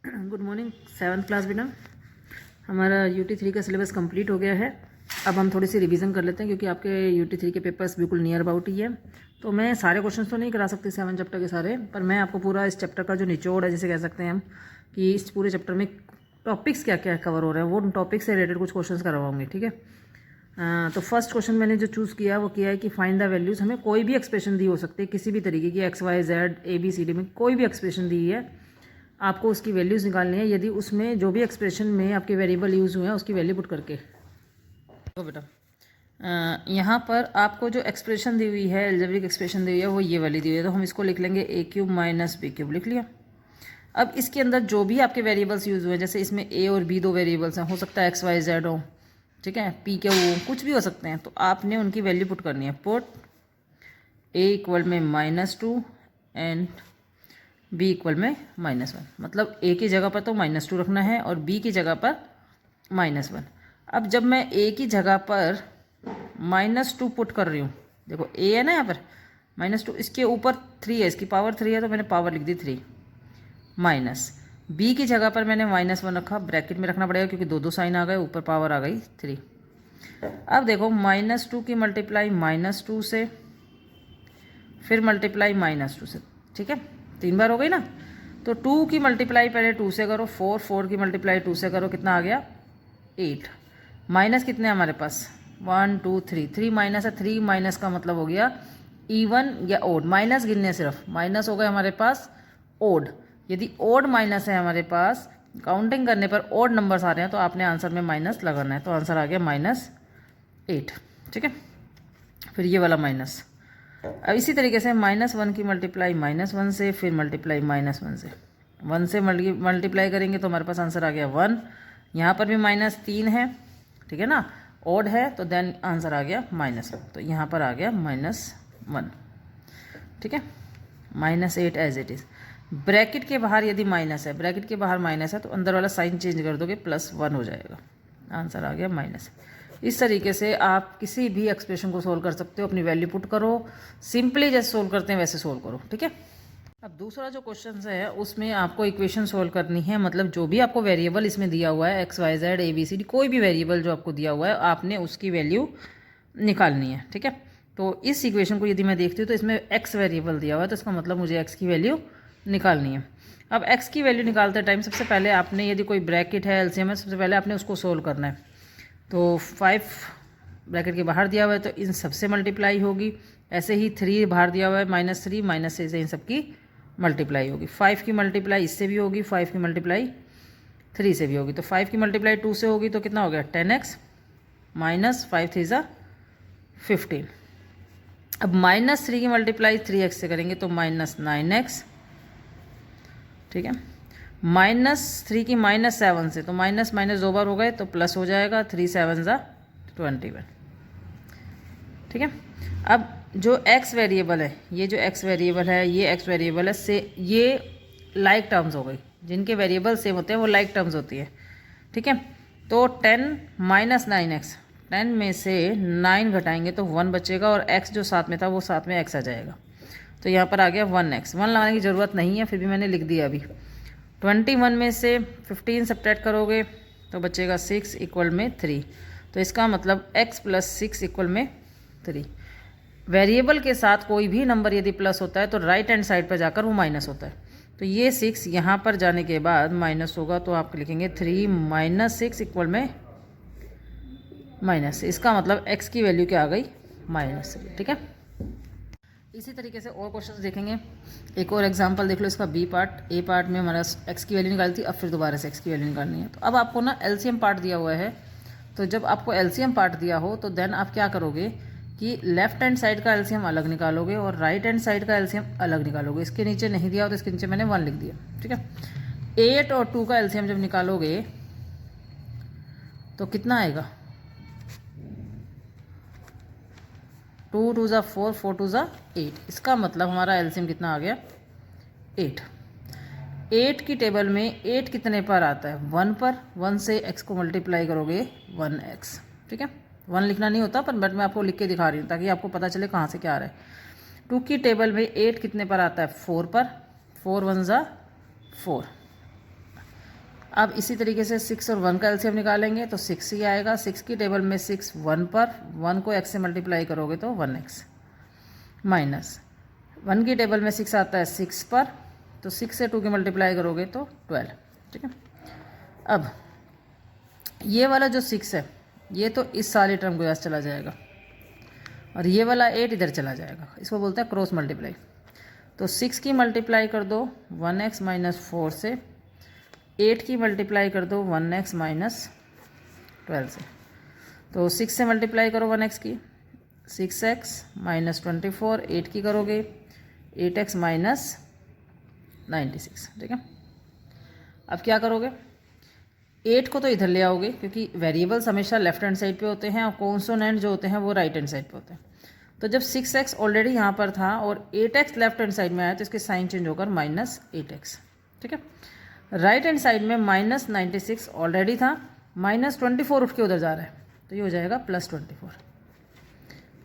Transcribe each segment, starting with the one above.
Good morning 7th class बेटा। हमारा UT3 का सिलेबस कंप्लीट हो गया है। अब हम थोड़ी सी रिवीजन कर लेते हैं क्योंकि आपके UT3 के पेपर्स बिल्कुल नियर अबाउट ही है। तो मैं सारे क्वेश्चंस तो नहीं करा सकती 7 चैप्टर के सारे, पर मैं आपको पूरा इस चैप्टर का जो निचोड़ है, जिसे कह सकते हैं हम, कि इस पूरे चैप्टर में टॉपिक्स क्या क्या कवर हो रहे हैं, वो टॉपिक से रिलेटेड कुछ क्वेश्चन करवाऊंगी। ठीक है। तो फर्स्ट क्वेश्चन मैंने जो चूज़ किया वो किया है कि फाइंड द वैल्यूज़। हमें कोई भी एक्सप्रेशन दी हो सकती है, किसी भी तरीके की, XYZ ABCD में कोई भी एक्सप्रेशन दी है, आपको उसकी वैल्यूज़ निकालनी है। यदि उसमें जो भी एक्सप्रेशन में आपके वेरिएबल यूज़ हुए हैं उसकी वैल्यू पुट करके। तो बेटा यहाँ पर आपको जो एक्सप्रेशन दी हुई है, एल्जेब्रिक एक्सप्रेशन दी हुई है, वो ये वाली दी हुई है। तो हम इसको लिख लेंगे A³ माइनस B³ लिख लिया। अब इसके अंदर जो भी आपके वेरिएबल्स यूज़ हुए हैं, जैसे इसमें A और B दो वेरिएबल्स हैं, हो सकता है XYZ हो, ठीक है, P हो, कुछ भी हो सकते हैं। तो आपने उनकी वैल्यू पुट करनी है। Put A = -2 and B = -1। मतलब A की जगह पर तो -2 रखना है और B की जगह पर -1। अब जब मैं A की जगह पर -2 पुट कर रही हूँ, देखो A है ना यहाँ पर -2, इसके ऊपर 3 है, इसकी पावर 3 है, तो मैंने पावर लिख दी 3 माइनस। B की जगह पर मैंने -1 रखा, ब्रैकेट में रखना पड़ेगा क्योंकि दो साइन आ गए, ऊपर पावर आ गई 3। अब देखो -2 की मल्टीप्लाई -2 से, फिर मल्टीप्लाई -2 से, ठीक है, 3 बार हो गई ना। तो 2 की मल्टीप्लाई पहले 2 से करो, 4 की मल्टीप्लाई 2 से करो, कितना आ गया 8। माइनस कितने हैं हमारे पास 1 2 3, 3 माइनस है, 3 माइनस का मतलब हो गया इवन या ओड। माइनस गिनने सिर्फ माइनस हो गए हमारे पास ओड। यदि ओड माइनस है हमारे पास, काउंटिंग करने पर ओड नंबर्स आ रहे हैं, तो आपने आंसर में माइनस लगाना है। तो आंसर आ गया -8। ठीक है, फिर ये वाला माइनस। अब इसी तरीके से -1 की मल्टीप्लाई -1 से, फिर मल्टीप्लाई -1 से, 1 से मल्टीप्लाई करेंगे तो हमारे पास आंसर आ गया 1। यहाँ पर भी -3 है, ठीक है ना, ओड है, तो देन आंसर आ गया -1। तो यहाँ पर आ गया -1। ठीक है, -8 एज इट इज़। ब्रैकेट के बाहर यदि माइनस है, ब्रैकेट के बाहर माइनस है, तो अंदर वाला साइन चेंज कर दोगे, +1 हो जाएगा। आंसर आ गया -। इस तरीके से आप किसी भी एक्सप्रेशन को सोल्व कर सकते हो। अपनी वैल्यू पुट करो, सिंपली जैसे सोल्व करते हैं वैसे सोल्व करो। ठीक है। अब दूसरा जो क्वेश्चन है उसमें आपको इक्वेशन सोल्व करनी है। मतलब जो भी आपको वेरिएबल इसमें दिया हुआ है, XYZ ABCD, कोई भी वेरिएबल जो आपको दिया हुआ है, आपने उसकी वैल्यू निकालनी है। ठीक है। तो इस इक्वेशन को यदि मैं देखती हूँ तो इसमें x वेरिएबल दिया हुआ है, तो इसका मतलब मुझे x की वैल्यू निकालनी है। अब x की वैल्यू निकालते टाइम सबसे पहले आपने, यदि कोई ब्रैकेट है, एलसीएम है, सबसे पहले आपने उसको सोल्व करना है। तो 5 ब्रैकेट के बाहर दिया हुआ है तो इन सबसे मल्टीप्लाई होगी। ऐसे ही 3 बाहर दिया हुआ है, -3, माइनस से इन सबकी मल्टीप्लाई होगी। 5 की मल्टीप्लाई इससे भी होगी, 5 की मल्टीप्लाई 3 से भी होगी। तो 5 की मल्टीप्लाई 2 से होगी तो कितना हो गया 10x, -5 3 = 15। अब -3 की मल्टीप्लाई 3x से करेंगे तो -9x। ठीक है, -3 की -7 से, तो माइनस माइनस 2 बार हो गए तो प्लस हो जाएगा, 3 7 = 21। ठीक है। अब जो x वेरिएबल है, ये जो x वेरिएबल है, ये x वेरिएबल है, से ये लाइक टर्म्स हो गई। जिनके वेरिएबल सेम होते हैं वो लाइक टर्म्स होती है। ठीक है। तो 10 -9x, 10 में से 9 घटाएंगे तो 1 बचेगा, और x जो साथ में था वो साथ में x आ जाएगा। तो यहाँ पर आ गया 1x। 1 लगाने की ज़रूरत नहीं है, फिर भी मैंने लिख दिया अभी। 21 में से 15 सब्ट्रैक्ट करोगे तो बचेगा 6 = 3। तो इसका मतलब x + 6 = 3। वेरिएबल के साथ कोई भी नंबर यदि प्लस होता है तो राइट हैंड साइड पर जाकर वो माइनस होता है। तो ये 6 यहाँ पर जाने के बाद माइनस होगा, तो आप लिखेंगे 3 - 6 = -। इसका मतलब x की वैल्यू क्या आ गई -3। ठीक है। इसी तरीके से और क्वेश्चंस देखेंगे। एक और एग्जांपल देख लो इसका। बी पार्ट, ए पार्ट में हमारा x की वैल्यू निकाली थी, अब फिर दोबारा से x की वैल्यू निकालनी है। तो अब आपको ना एलसीएम पार्ट दिया हुआ है। तो जब आपको एलसीएम पार्ट दिया हो तो देन आप क्या करोगे कि लेफ्ट हैंड साइड का एलसीएम अलग निकालोगे और राइट हैंड साइड का एलसीएम अलग निकालोगे। इसके नीचे नहीं दिया हो तो इसके नीचे मैंने 1 लिख दिया। ठीक है। 8 और 2 का एलसीएम जब निकालोगे तो कितना आएगा, 2 2 = 4, 4 2 = 8। इसका मतलब हमारा एलसीएम कितना आ गया 8। 8 की टेबल में 8 कितने पर आता है 1 पर। 1 से x को मल्टीप्लाई करोगे 1x। ठीक है। 1 लिखना नहीं होता, पर बट मैं आपको लिख के दिखा रही हूँ ताकि आपको पता चले कहाँ से क्या आ रहा है। 2 की टेबल में 8 कितने पर आता है 4 पर। 4 1 = 4। अब इसी तरीके से 6 और 1 का एलसीएम निकालेंगे तो 6 ही आएगा। 6 की टेबल में 6 1 पर, 1 को x से मल्टीप्लाई करोगे तो 1x, माइनस 1 की टेबल में 6 आता है 6 पर, तो 6 से 2 की मल्टीप्लाई करोगे तो 12। ठीक है, अब ये वाला जो 6 है ये तो इस सारी टर्म के पास चला जाएगा और ये वाला 8 इधर चला जाएगा, इसको बोलते हैं क्रॉस मल्टीप्लाई। तो 6 की मल्टीप्लाई कर दो 1x माइनस 4 से, 8 की मल्टीप्लाई कर दो 1x माइनस 12 से। तो 6 से मल्टीप्लाई करो 1x की, 6x माइनस 24, 8 की करोगे 8x माइनस 96। ठीक है, अब क्या करोगे, 8 को तो इधर ले आओगे क्योंकि वेरिएबल्स हमेशा लेफ्ट हैंड साइड पे होते हैं और कॉन्सोनेंट जो होते हैं वो राइट हैंड साइड पे होते हैं। तो जब 6x ऑलरेडी यहाँ पर था और 8x लेफ्ट हैंड साइड में आया तो इसके साइन चेंज होकर माइनस 8x। ठीक है, राइट हैंड साइड में माइनस 96 ऑलरेडी था, माइनस 24 उठ के उधर जा रहा है तो ये हो जाएगा प्लस 24।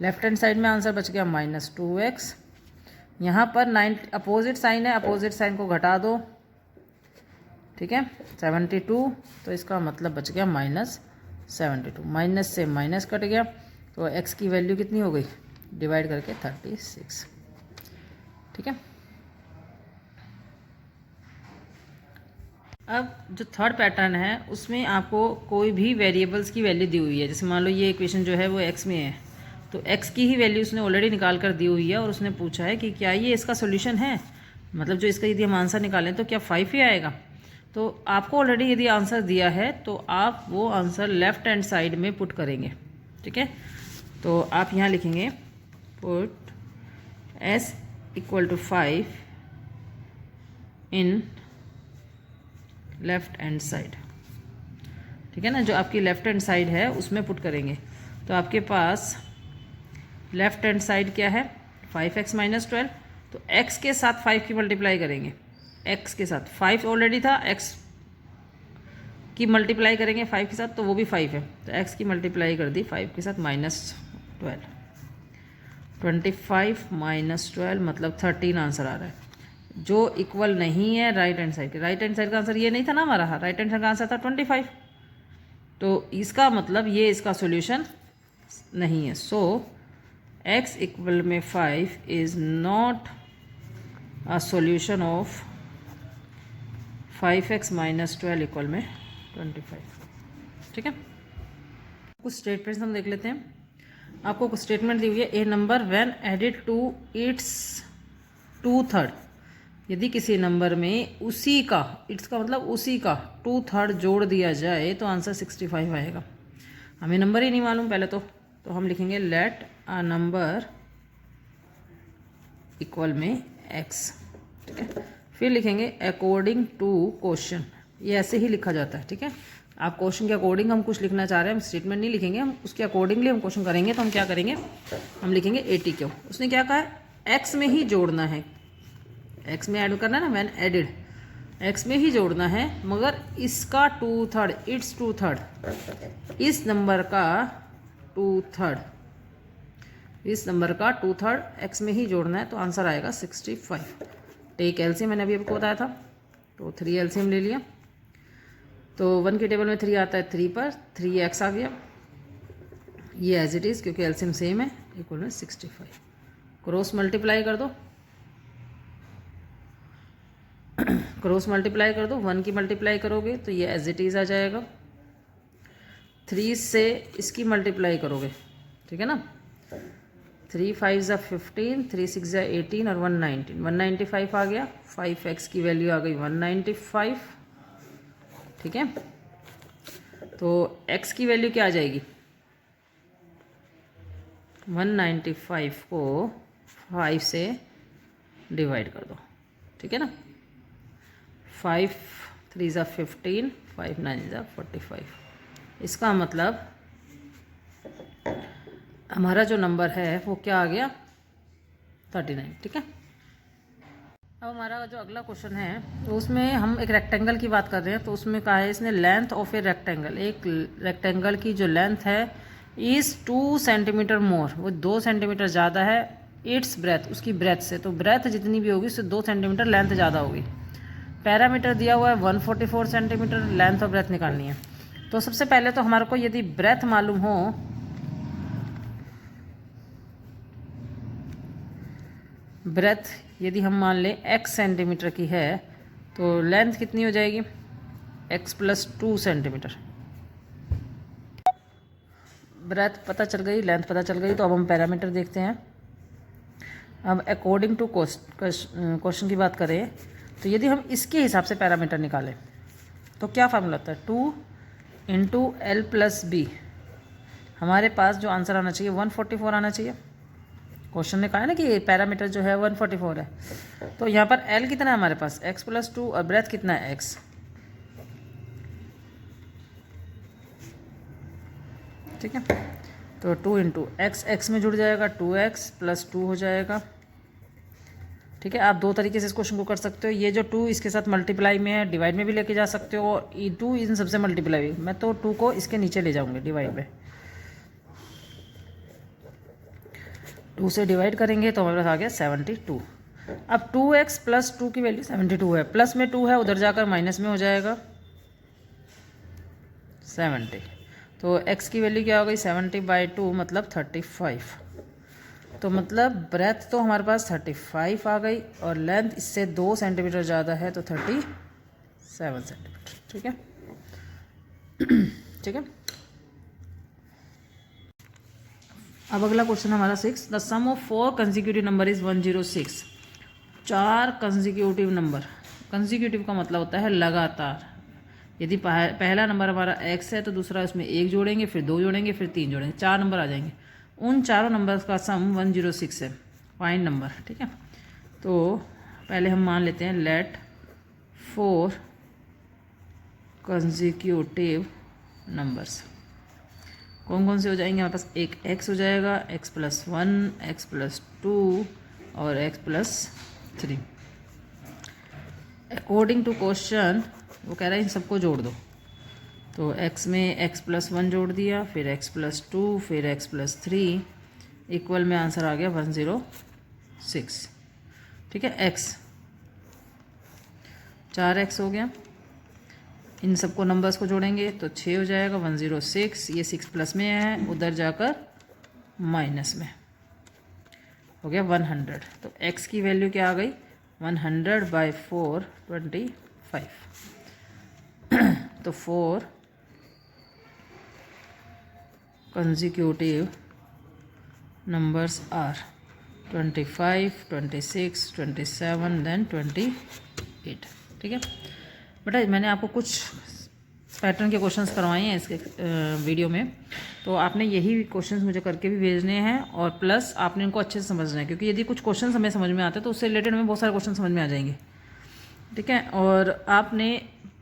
लेफ्ट हैंड साइड में आंसर बच गया माइनस 2x। यहाँ पर 9 अपोजिट साइन है, अपोजिट साइन को घटा दो। ठीक है, 72, तो इसका मतलब बच गया माइनस 72। माइनस से माइनस कट गया तो x की वैल्यू कितनी हो गई, डिवाइड करके 36। ठीक है, अब जो थर्ड पैटर्न है उसमें आपको कोई भी वेरिएबल्स की वैल्यू दी हुई है। जैसे मान लो ये इक्वेशन जो है वो x में है तो x की ही वैल्यू उसने ऑलरेडी निकाल कर दी हुई है और उसने पूछा है कि क्या ये इसका सोल्यूशन है, मतलब जो इसका यदि हम आंसर निकालें तो क्या 5 ही आएगा। तो आपको ऑलरेडी यदि आंसर दिया है तो आप वो आंसर लेफ्ट हैंड साइड में पुट करेंगे। ठीक है, तो आप यहाँ लिखेंगे put s equal to 5 in left hand side. ठीक है ना, जो आपकी लेफ्ट हैंड साइड है उसमें पुट करेंगे। तो आपके पास लेफ्ट हैंड साइड क्या है 5x माइनस 12, तो x के साथ 5 की मल्टीप्लाई करेंगे, x के साथ 5 ऑलरेडी था, x की मल्टीप्लाई करेंगे 5 के साथ तो वो भी 5 है, तो x की मल्टीप्लाई कर दी 5 के साथ माइनस 12। 25 माइनस 12 मतलब 13 आंसर आ रहा है, जो इक्वल नहीं है राइट हैंड साइड के। राइट हैंड साइड का आंसर ये नहीं था ना हमारा, राइट हैंड साइड का आंसर था 25, तो इसका मतलब ये इसका सॉल्यूशन नहीं है। सो x इक्वल में 5 is not a solution of 5x minus 12 equal में 25। ठीक है, कुछ स्टेटमेंट्स हम देख लेते हैं। आपको कुछ स्टेटमेंट दी हुई है, a number when added to its 2/3, यदि किसी नंबर में उसी का, इट्स का मतलब उसी का 2/3 जोड़ दिया जाए तो आंसर 65 आएगा। हमें नंबर ही नहीं मालूम पहले तो हम लिखेंगे लेट अ नंबर इक्वल में x। ठीक है, फिर लिखेंगे अकॉर्डिंग टू क्वेश्चन, ये ऐसे ही लिखा जाता है। ठीक है, आप क्वेश्चन के अकॉर्डिंग हम कुछ लिखना चाह रहे हैं, हम स्टेटमेंट नहीं लिखेंगे, हम उसके अकॉर्डिंगली हम क्वेश्चन करेंगे। तो हम क्या करेंगे, हम लिखेंगे 80 क्यों, उसने क्या कहा है x में ही जोड़ना है, x में ऐड करना है ना, व्हेन एडिड x में ही जोड़ना है, मगर इसका 2/3, इट्स 2/3, इस नंबर का 2/3, इस नंबर का 2/3 x में ही जोड़ना है, तो आंसर आएगा 65। टेक एलसीएम मैंने अभी आपको बताया था, तो 3 एलसीएम ले लिया, तो 1 की टेबल में 3 आता है, 3 पर 3x आ गया, ये एज इट इज़ क्योंकि एलसीएम सेम है, इक्वल में 65। क्रॉस मल्टीप्लाई कर दो, क्रॉस मल्टीप्लाई कर दो, 1 की मल्टीप्लाई करोगे तो ये एज इट इज़ आ जाएगा, 3 से इसकी मल्टीप्लाई करोगे। ठीक है ना, 3 5 ज़ा 15, 3 6 ज़ा 18 और 195 आ गया, 5x की वैल्यू आ गई 195। ठीक है, तो x की वैल्यू क्या आ जाएगी, 195 को 5 से डिवाइड कर दो। ठीक है ना, 5 3 ज़ा 15, 5 9 ज़ा 45। इसका मतलब हमारा जो नंबर है वो क्या आ गया 39। ठीक है, अब हमारा जो अगला क्वेश्चन है तो उसमें हम एक रेक्टेंगल की बात कर रहे हैं। तो उसमें कहा है इसने लेंथ ऑफ ए रेक्टेंगल, एक रेक्टेंगल की जो लेंथ है इज़ 2 सेंटीमीटर मोर, वो 2 सेंटीमीटर ज़्यादा है इट्स ब्रेथ, उसकी ब्रेथ से। तो ब्रेथ जितनी भी होगी उससे 2 सेंटीमीटर लेंथ ज़्यादा होगी। पैरामीटर दिया हुआ है 144 सेंटीमीटर, लेंथ और ब्रेथ निकालनी है। तो सबसे पहले तो हमारे को यदि ब्रेथ मालूम हो, ब्रेथ यदि हम मान लें x सेंटीमीटर की है तो लेंथ कितनी हो जाएगी, x + 2 सेंटीमीटर। ब्रेथ पता चल गई, लेंथ पता चल गई, तो अब हम पैरामीटर देखते हैं। अब अकॉर्डिंग टू क्वेश्चन की बात करें तो यदि हम इसके हिसाब से पैरामीटर निकालें तो क्या फार्मूला होता है, 2 × L + B। हमारे पास जो आंसर आना चाहिए 144 आना चाहिए। क्वेश्चन ने कहा है ना कि पैरामीटर जो है 144 है, तो यहाँ पर L कितना है हमारे पास, x + 2, और ब्रेथ कितना है, x। ठीक है, तो 2 × x में जुड़ जाएगा, 2x + 2 हो जाएगा। ठीक है, आप दो तरीके से इस क्वेश्चन को कर सकते हो। ये जो 2 इसके साथ मल्टीप्लाई में है, डिवाइड में भी लेके जा सकते हो, और 2 इन सबसे मल्टीप्लाई। मैं तो 2 को इसके नीचे ले जाऊंगी डिवाइड में, 2 से डिवाइड करेंगे तो हमारे पास आ गया 72। अब 2x + 2 की वैल्यू 72 है, प्लस में 2 है, उधर जाकर माइनस में हो जाएगा 70। तो x की वैल्यू क्या हो गई, 70/2 मतलब 35। तो मतलब ब्रेथ तो हमारे पास 35 आ गई, और लेंथ इससे 2 सेंटीमीटर ज़्यादा है तो 37 सेंटीमीटर। ठीक है, ठीक है। अब अगला क्वेश्चन हमारा 6, the sum of 4 consecutive number is 106। 4 consecutive number, consecutive का मतलब होता है लगातार। यदि पहला नंबर हमारा x है तो दूसरा उसमें 1 जोड़ेंगे, फिर 2 जोड़ेंगे, फिर 3 जोड़ेंगे, 4 नंबर आ जाएंगे। उन चारों नंबर्स का सम 106 है, फाइन नंबर। ठीक है, तो पहले हम मान लेते हैं लेट 4 कंसेक्यूटिव नंबर्स कौन कौन से हो जाएंगे हमारे पास, एक x हो जाएगा, x + 1, x + 2 और x + 3। अकॉर्डिंग टू क्वेश्चन वो कह रहा है इन सबको जोड़ दो, तो x में x + 1 जोड़ दिया, फिर x + 2, फिर x + 3, इक्वल में आंसर आ गया 106। ठीक है, x 4x हो गया, इन सबको नंबर्स को जोड़ेंगे तो 6 हो जाएगा, 106। ये 6 प्लस में है, उधर जाकर माइनस में हो गया 100। तो x की वैल्यू क्या आ गई, 100/4 25। तो 4 consecutive numbers are 25, 26, 27 then 28। ठीक है बेटा, मैंने आपको कुछ पैटर्न के क्वेश्चंस करवाए हैं इसके वीडियो में, तो आपने यही क्वेश्चंस मुझे करके भी भेजने हैं, और प्लस आपने इनको अच्छे से समझना है, क्योंकि यदि कुछ क्वेश्चन हमें समझ में आते हैं तो उससे रिलेटेड हमें बहुत सारे क्वेश्चन समझ में आ जाएंगे। ठीक है, और आपने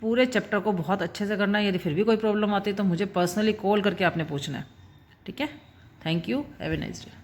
पूरे चैप्टर को बहुत अच्छे से करना है। यदि फिर भी कोई प्रॉब्लम आती है तो मुझे पर्सनली कॉल करके आपने पूछना है। ठीक है, thank you, have a nice day.